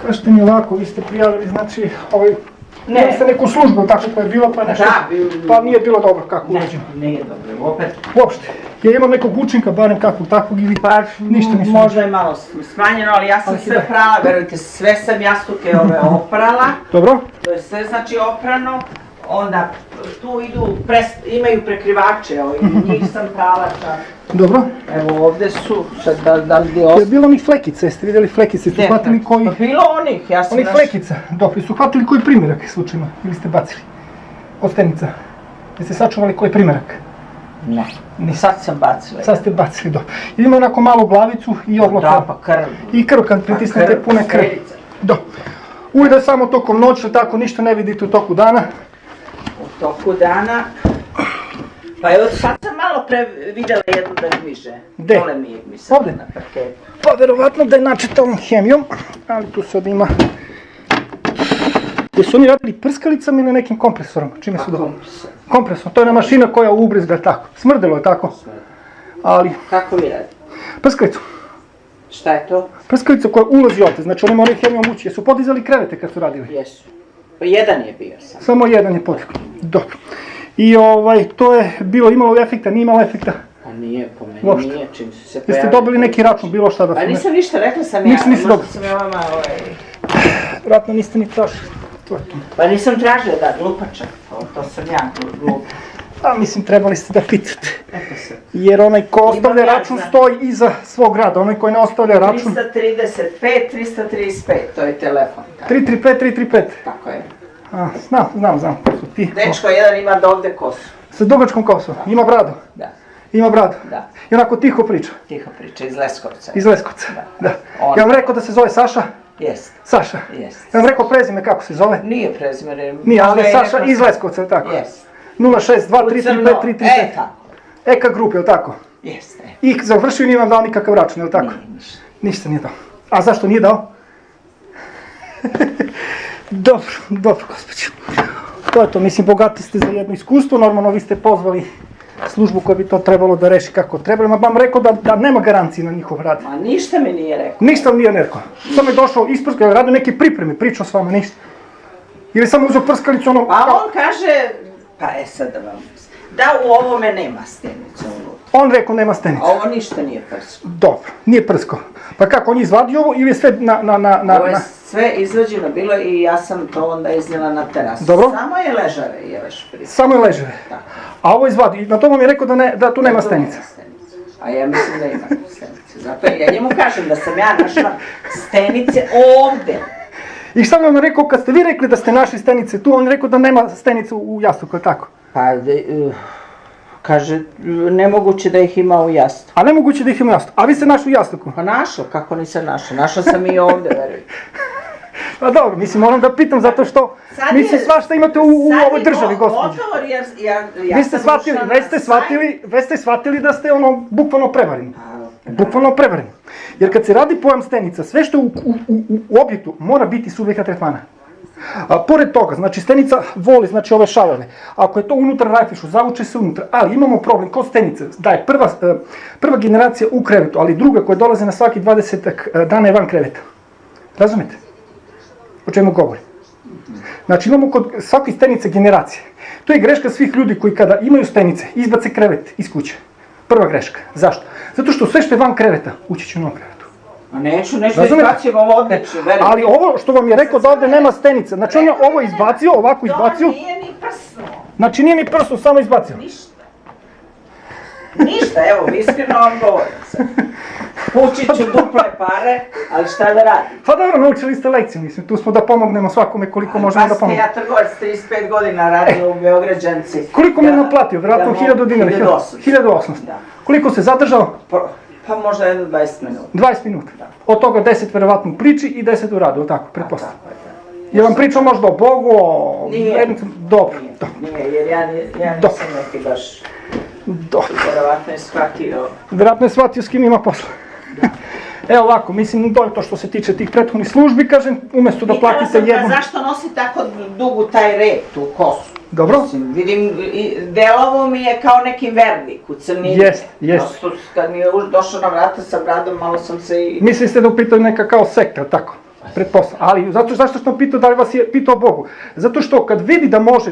kažete mi ovako, vi ste prijavili, znači, imali ste neku službu, tako koja je bila, pa nešto, pa nije bilo dobro kako uđemo. Ne, nije dobro, opet. Uopšte, ja imam nekog učinka, barem kakvog takvog ili ništa nisam. Možda je malo smanjeno, ali ja sam sve prala, verujte, sve sam jastuke ove oprala. Dobro. To je sve znači oprano, onda tu imaju prekrivače, njih sam prala čak. Dobro. Evo ovde su, sad da li je je bilo onih flekica, jeste vidjeli flekice, su hvatili koji... Pa bilo onih, ja sam... Onih flekica, dobro, su hvatili koji primjerak slučajno, ili ste bacili? Od stenica. Jeste sačuvali koji primjerak? Ne, ni sad sam bacila. Sad ste bacili, dobro. Ima onako malu glavicu i odloko. Da, pa krv. I krv kad pritisnete pune krv. Dobro. Ujde samo tokom noći, tako ništa ne vidite u toku dana. U toku dana... Pa evo sad sam malo pre vidjela jednu da gmiže. Gde? Dole mi je gmisala na parketu. Pa verovatno da je načetovom hemijom, ali tu sad ima... Jesu oni radili prskalicama ili nekim kompresorom? Čime su dobro? Kompresor, to je ona mašina koja ubrizga tako. Smrdelo je tako. Ali... Kako vi radite? Prskalicu. Šta je to? Prskalica koja ulazi ovdje, znači oni moraju hemijom ući. Jesu podizali krevete kad su radili? Jesu. Pa jedan je bio sam. Samo jedan je podigao. Dobro. I to je bilo imalo efekta, nije imalo efekta? Pa nije, po meni nije, čim su se pojavili. Jeste dobili neki račun, bilo šta da su... Pa nisam ništa, rekla sam ja, možda sam ja vama Vratno niste ni tražili. Pa nisam tražila, da, glupačak, to sam ja, glup. A mislim, trebali ste da pitate. Eto se. Jer onaj ko ostavlja račun stoji iza svog rada, onaj koji ne ostavlja račun... 335, 335, to je telefon. 335. Tako je. Znam, ko su ti. Dečko jedan ima do ovde kosu. Sa dugačkom kosom, ima bradu? Da. Ima bradu? Da. I onako tiho priča? Tiho priča, iz Leskovca. Iz Leskovca, da. Ja vam rekao da se zove Saša? Jest. Saša? Jest. Ja vam rekao prezime kako se zove? Nije prezime. Nije, ali Saša iz Leskovca, je li tako? Jest. 062-335-335. Eka. Eka grup, je li tako? Jeste. I završio nije vam dao nikakav račun, je li tako? Nije, ništa. Ništa nije dao. A zašto nije dao? Dobro, gospođo. To je to, mislim, bogati ste za jedno iskustvo, normalno vi ste pozvali službu koja bi to trebalo da reši kako treba. Ma vam rekao da nema garancije na njihov rad. Ma ništa mi nije rekao. Ništa vam nije rekao. Samo je došao isprskao, radio neke pripreme, pričao s vama, ništa. Ili samo uzeo prskalicu ono... Pa on kaže, pa sad da vam... Da u ovome nema stenice unutra. On rekao nema stenice. A ovo ništa nije prskao. Dobro, nije prskao. Pa kako, on je izvadio ovo ili je sve Ovo je sve izvađeno bilo i ja sam to onda iznijela na terasu. Dobro. Samo je ležave jeveš prije. Samo je ležave. Tako. A ovo izvadio i na to vam je rekao da tu nema stenice. A ja mislim da ima stenice. Zato ja njemu kažem da sam ja našla stenice ovde. I šta vam je rekao kad ste vi rekli da ste našli stenice tu, on je rekao da nema stenice u jastuku, je tako? Pa, kaže, nemoguće da ih ima u jastuku. A nemoguće da ih ima u jastuku, a vi ste našli u jastuku? Pa našla, kako nisam našla? Našla sam i ovde, veruj. Pa dobro, mislim, moram da pitam zato što, mislim, svašta imate u ovoj državi, gospođo. Odgovor, ja Vi ste shvatili da ste ono, bukvalno prevareni. Bukvalno prevareni. Jer kad se radi pojam stenica, sve što je u objektu mora biti subjekat tretmana. Pored toga, znači stenica voli, znači ove šavove. Ako je to unutar rajfišu, zavuče se unutra, ali imamo problem kod stenice, da je prva generacija u krevetu, ali druga koja dolaze na svaki 20 dana je van kreveta. Razumete? O čemu govorim? Znači imamo kod svake stenice generacije. To je greška svih ljudi koji kada imaju stenice, izbace krevet iz kuće. Prva greška. Zašto? Zato što sve što je van kreveta, ući će u novom krevetu. A neću izbacim ovo odlično, verujem. Ali ovo što vam je rekao da ovde nema stenice, znači on je ovo izbacio, ovako izbacio. To nije ni prsno. Znači nije ni prsno, samo izbacio. Ništa, evo, iskreno vam govorim sad. Učit ću duple pare, ali šta da radim? Pa dobro, naučili ste lekciju, mislim, tu smo da pomognemo svakome koliko možemo da pomognemo. Ja trgovac 35 godina radio u Beograđanci. Koliko mi je naplatio? Vjerojatno 1000 dinara. 1800. Koliko se zadržao? Pa možda jedno 20 minuta. 20 minuta. Od toga 10 verovatno u priči i 10 u radu, tako, pretpostavljam. Je vam pričao možda o Bogu, o... Nije. Dobro. Nije, jer ja nisam neki baš... Verovatno je shvatio... Verovatno je shvatio s kim ima posla. Evo ovako, mislim, to je to što se tiče tih prethodnih službi, kažem, umjesto da platite jednu... Pitala sam ga zašto nosi tako dugu taj red, tu kosu. Dobro. Vidim, delovo mi je kao neki vernik u crnini. Jest. Kad mi je došao na vrata sa bradom, malo sam se i... Mislili ste da u pitanju neka kao sekta, tako? Pretpostavljam. Ali zašto sam pitao da li vas je pitao Bogu? Zato što kad vidi da može,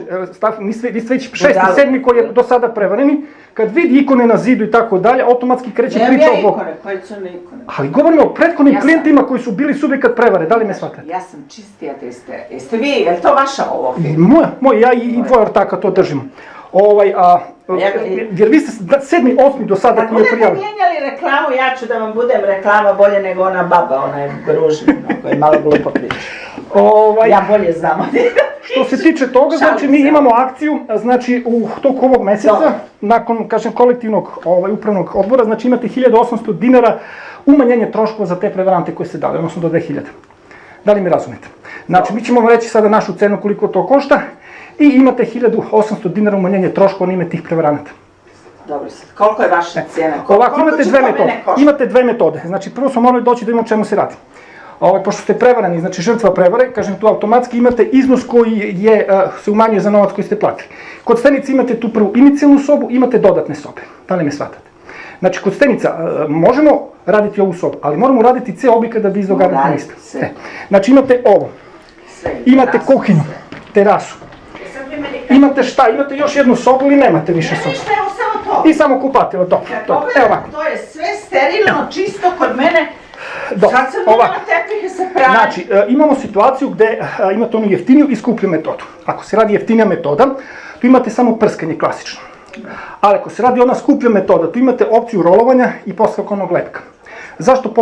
vi ste već 6. 7. koji je do sada prevareni, kad vidi ikone na zidu i tako dalje, automatski kreće priča o Bogu. Nemam ja ikone, koje su ne ikone. Ali govorimo o prethodnim klijentima koji su bili subjekat prevare, da li me shvatate? Ja sam čisti ateista. Jeste vi, je li to vaša ovo? Moj, ja i dvoje ortaka to držimo. Jer vi ste 7. 8. do sada koji je prijavio. Ako budete mijenjali reklamu, ja ću da vam budem reklama bolje nego ona baba, ona je gružna, koja je malo glupo priča. Ja bolje znam od njega. Što se tiče toga, znači mi imamo akciju, znači u toku ovog meseca, nakon, kažem, kolektivnog upravnog odbora, znači imate 1800 dinara umanjenje troškova za te prevarante koje ste dali, odnosno do 2000. Da li mi razumete? Znači, mi ćemo vam reći sada našu cenu koliko to košta i imate 1800 dinara umanjenje troškova na ime tih prevaranata. Dobro, koliko je vaša cijena? Ovako, imate dve metode. Znači, prvo smo morali doći da imamo o čemu se radi. Pošto ste prevarani, znači žrtva prevare, kažem tu automatski imate iznos koji se umanjuje za novac koji ste platili. Kod Stenice imate tu prvu inicijalnu sobu, imate dodatne sobe. Da li me shvatate? Znači, kod Stenica možemo raditi ovu sobu, ali moramo raditi cijel objekat da bi izdao garantna lista. Znači, imate ovo, imate kuhinju, terasu, imate šta, imate još jednu sobu ili nemate više sobu? Ništa, evo samo to. I samo kupatilo, to. To je sve sterilno, čisto kod mene. Sad sam imala tepihe sa prave. Znači, imamo situaciju gde imate onu jeftiniju i skuplju metodu. Ako se radi jeftinija metoda, tu imate samo prskanje klasično. Ali ako se radi ona skuplja metoda, tu imate opciju rolovanja i postavka onog lepka. Zašto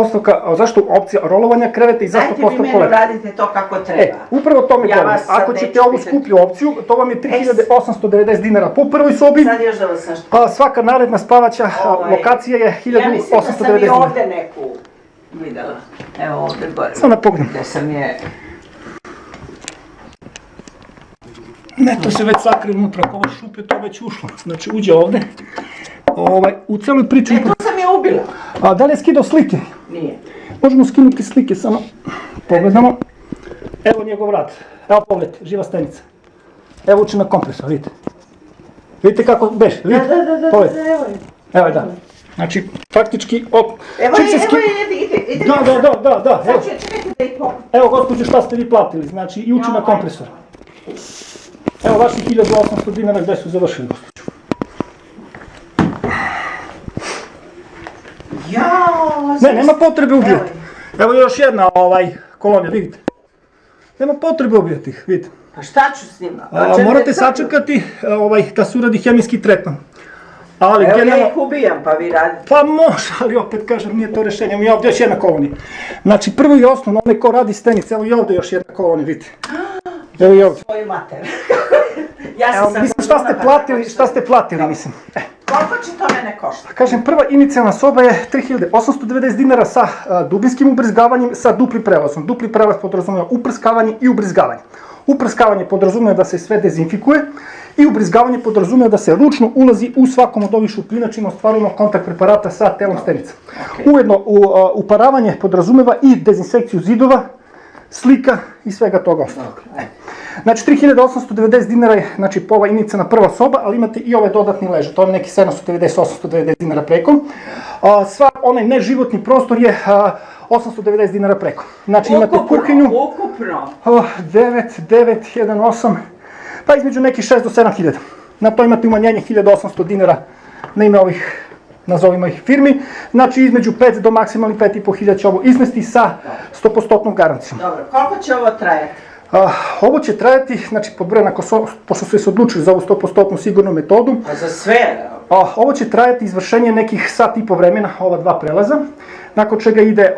opcija rolovanja kreveta i zašto postavka lepka? Dajte vi meni radite to kako treba. Upravo to me govorim. Ako ćete ovu skuplju opciju, to vam je 3890 dinara po prvoj sobi. Sad još da vas nešto. Svaka naredna spavaća lokacija je 1890 dinara. Ja mislim da sam i ovde neku videla. Evo ovde gore. Samo da pogledam. Gde sam je... Ne, to se već sakri unutra, ako ovo šupe, to već ušlo. Znači, uđe ovde. U celoj priči... Tu sam je ubila. Da li je skidao slike? Nije. Možemo skinuti slike, samo pogledamo. Evo njegov rad. Evo pogledajte, živa Stenica. Evo uči na kompresor, vidite. Vidite kako beže, vidite? Da, evo da. Znači, faktički... Evo ide. Da. Čekajte da ih pogledam. Evo, gospođo, šta ste vi platili, znači, i uči na kompresor. Evo vaši 1800 dinara gde su završili, gospođo. Ne, nema potrebe ubijati. Evo još jedna kolonija, vidite. Nema potrebe ubijati ih, vidite. A šta ću s njima? Morate sačekati da se uradi hemijski tretman. Evo ja ih ubijam, pa vi radite. Pa može, ali opet kažem, nije to rešenje. Evo ovdje još jedna kolonija. Znači, prvo i osnovno, onaj ko radi Stenice, evo i ovdje još jedna kolonija, vidite. Evo i ovdje. Svoju mater. Evo, mislim, šta ste platili, mislim. Koliko će to mene košta? Kažem, prva inicijalna soba je 3890 dinara sa dubinskim ubrizgavanjem, sa dupli prelazom. Dupli prelaz podrazumijeva uprskavanje i ubrizgavanje. Uprskavanje podrazumijeva da se sve dezinfikuje i ubrizgavanje podrazumijeva da se ručno ulazi u svakom od ovih šupljina čime ostvarujemo kontakt preparata sa telom Stenica. Ujedno, uparavanje podrazumijeva i dezinsekciju zidova, slika i svega toga ostalog. Znači, 3890 dinara je ova inicijalna prva soba, ali imate i ove dodatni leže, to je neki 790-890 dinara preko. Onaj neživotni prostor je 890 dinara preko. Znači, imate kuhinju. Ukupno? 9, pa između nekih 6 do 7 hiljada. Na to imate umanjenje 1800 dinara na ime ovih, nazovimo ih, firmi. Znači, između 5 do maksimalni 5,5 hiljada će ovo izmesti sa 100% garancijom. Dobro, koliko će ovo trajati? Ovo će trajati, znači, pošto su se odlučili za ovu 100% sigurnu metodu. A za sve? Ovo će trajati izvršenje nekih sat i po vremena, ova dva prelaza, nakon čega ide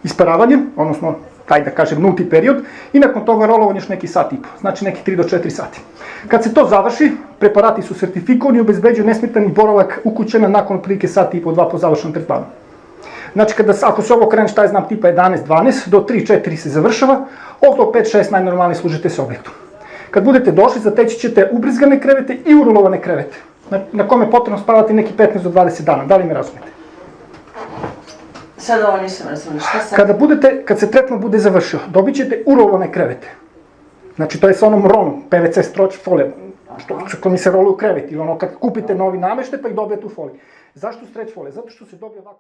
isparavanje, odnosno, taj da kažem, nulti period, i nakon toga rolovanje još neki sat i po, znači neki 3 do 4 sati. Kad se to završi, preparati su sertifikovani i obezbeđuju nesmetani boravak ukućena nakon otprilike sat i po, 2 po završenom tretmanu. Znači, ako se ovo krene, šta je znam, tipa 11-12, do 3-4 se završava, oko 5-6 najnormalnije služite se objektu. Kad budete došli, zateći ćete ubrizgane krevete i urulovane krevete, na kome je potrebno spavati neki 15 do 20 dana. Da li me razumete? Sad ovo nisam razumela, šta sad? Kad se tretman bude završio, dobit ćete urulovane krevete. Znači, to je sa onom rolom, PVC stroč folija, što mi se roluju kreveti, ili ono kad kupite novi nameštaj pa ih dobijete u foliji. Zašto stretch folija? Zato što se dobije ovako...